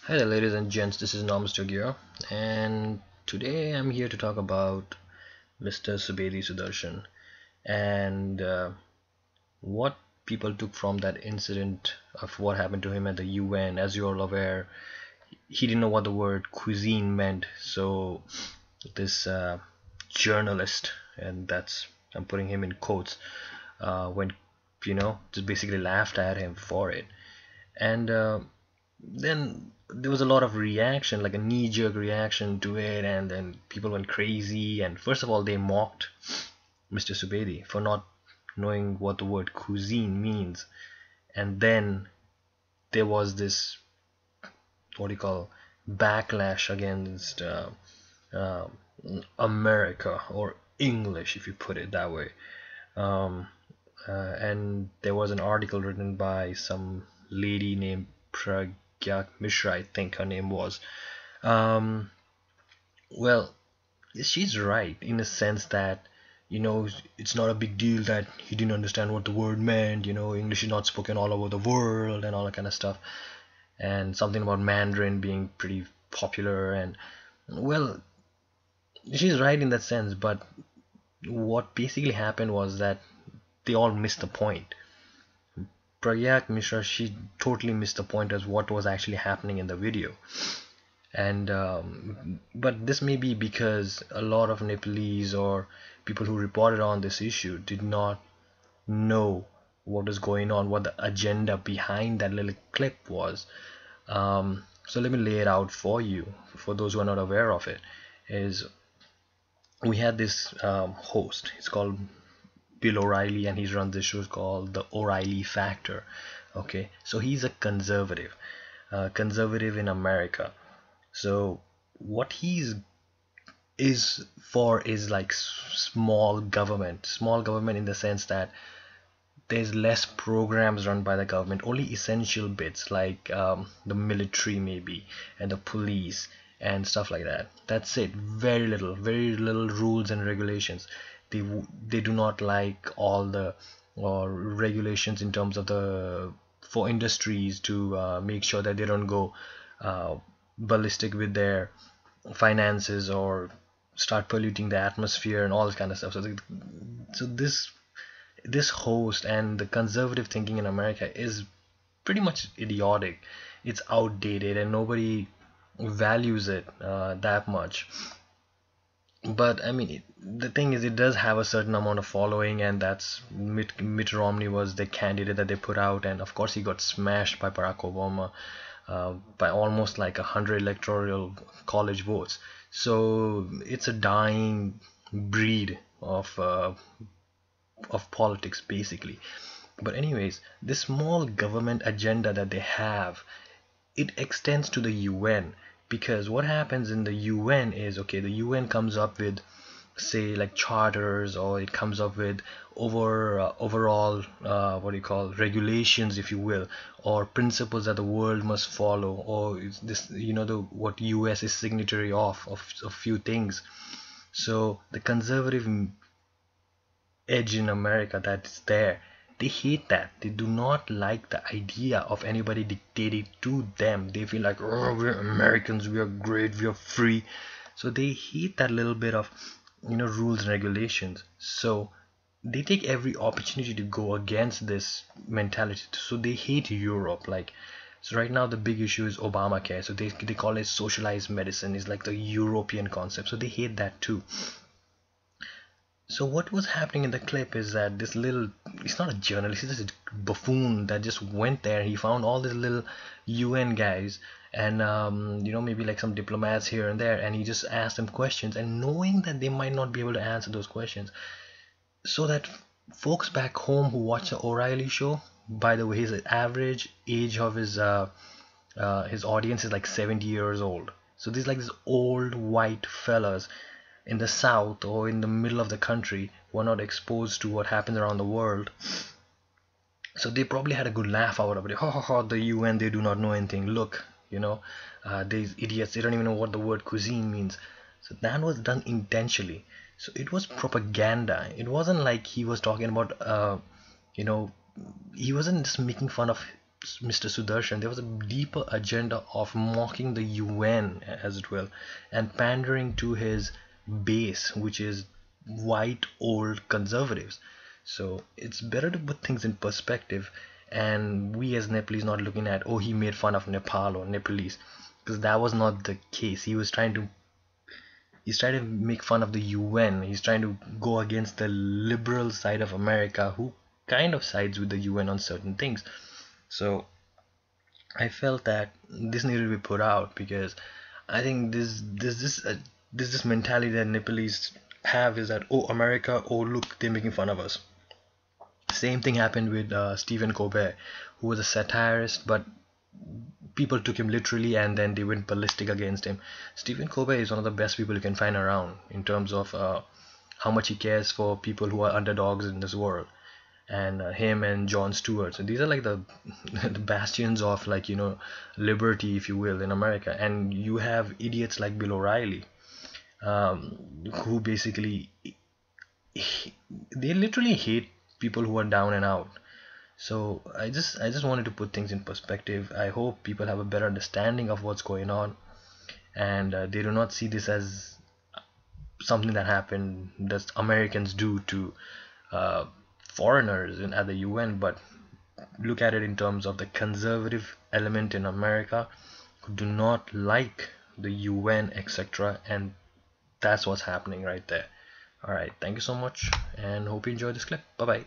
Hi there, ladies and gents. This is Norm Studio, and today I'm here to talk about Mr. Subedi Sudarshan and what people took from that incident of what happened to him at the UN. As you're all aware, he didn't know what the word cuisine meant, so this journalist, and that's I'm putting him in quotes, when just basically laughed at him for it, and then there was a lot of reaction, like a knee-jerk reaction to it, and then people went crazy. And first of all, they mocked Mr. Subedi for not knowing what the word cuisine means, and then there was this, what do you call, backlash against uh, America, or English, if you put it that way. Um, and there was an article written by some lady named Pragya Mishra, I think her name was. Um, well, she's right in a sense that it's not a big deal that he didn't understand what the word meant. English is not spoken all over the world and all that kind of stuff, and something about Mandarin being pretty popular. And well, she's right in that sense, but what basically happened was that they all missed the point. Pragya Mishra, she totally missed the point as what was actually happening in the video. And but this may be because a lot of Nepalese or people who reported on this issue did not know what was going on, what the agenda behind that little clip was. So let me lay it out for you, for those who are not aware of it. Is we had this host. It's called Bill O'Reilly, and he's run this show called The O'Reilly Factor. Okay, so he's a conservative in America. So what he's is for is like small government in the sense that there's less programs run by the government, only essential bits like the military maybe, and the police and stuff like that. That's it. Very little rules and regulations. They do not like all the or regulations in terms of the for industries to make sure that they don't go uh, ballistic with their finances or start polluting the atmosphere and all this kind of stuff. So this host and the conservative thinking in America is pretty much idiotic. It's outdated and nobody values it that much. But I mean, the thing is, it does have a certain amount of following, and that's Mitt Romney was the candidate that they put out, and of course he got smashed by Barack Obama by almost like 100 electoral college votes. So it's a dying breed of politics basically. But anyways, this small government agenda that they have, it extends to the UN, because what happens in the UN is, okay, the UN comes up with, say, like charters, or it comes up with overall what do you call, regulations, if you will, or principles that the world must follow, or is this, the what US is signatory of few things. So the conservative edge in America that's there, they hate that. They do not like the idea of anybody dictating to them. They feel like, oh, we're Americans, we are great, we are free. So they hate that little bit of, rules and regulations. So they take every opportunity to go against this mentality. So they hate Europe. Like, so right now the big issue is Obamacare. So they call it socialized medicine. It's like the European concept. So they hate that too. So what was happening in the clip is that this little, he's not a journalist, he's just a buffoon that just went there. He found all these little UN guys and maybe like some diplomats here and there, and he just asked them questions, and knowing that they might not be able to answer those questions, so that folks back home who watch the O'Reilly show, by the way, his average age of his audience is like 70 years old. So these like these old white fellas in the south or in the middle of the country who are not exposed to what happens around the world. So they probably had a good laugh out of it. Ha ha ha, the UN, they do not know anything. Look, these idiots, they don't even know what the word cuisine means. So that was done intentionally. So it was propaganda. It wasn't like he was talking about, you know, he wasn't just making fun of Mr. Sudarshan, there was a deeper agenda of mocking the UN, as it will, and pandering to his base, which is white old conservatives. So it's better to put things in perspective, and we as Nepalese not looking at, oh, he made fun of Nepal or Nepalese, because that was not the case. He's trying to make fun of the UN. He's trying to go against the liberal side of America, who kind of sides with the UN on certain things. So I felt that this needed to be put out, because I think this mentality that Nepalese have is that, oh, America, oh, look, they're making fun of us. Same thing happened with Stephen Colbert, who was a satirist, but people took him literally and then they went ballistic against him. Stephen Colbert is one of the best people you can find around in terms of how much he cares for people who are underdogs in this world. And him and Jon Stewart, so these are like the the bastions of, like, liberty, if you will, in America. And you have idiots like Bill O'Reilly, who basically, they literally hate people who are down and out. So I just wanted to put things in perspective. I hope people have a better understanding of what's going on, and they do not see this as something that happened that Americans do to uh, foreigners at the UN, but look at it in terms of the conservative element in America who do not like the UN, etc. And that's what's happening right there. All right, thank you so much, and hope you enjoyed this clip. Bye bye.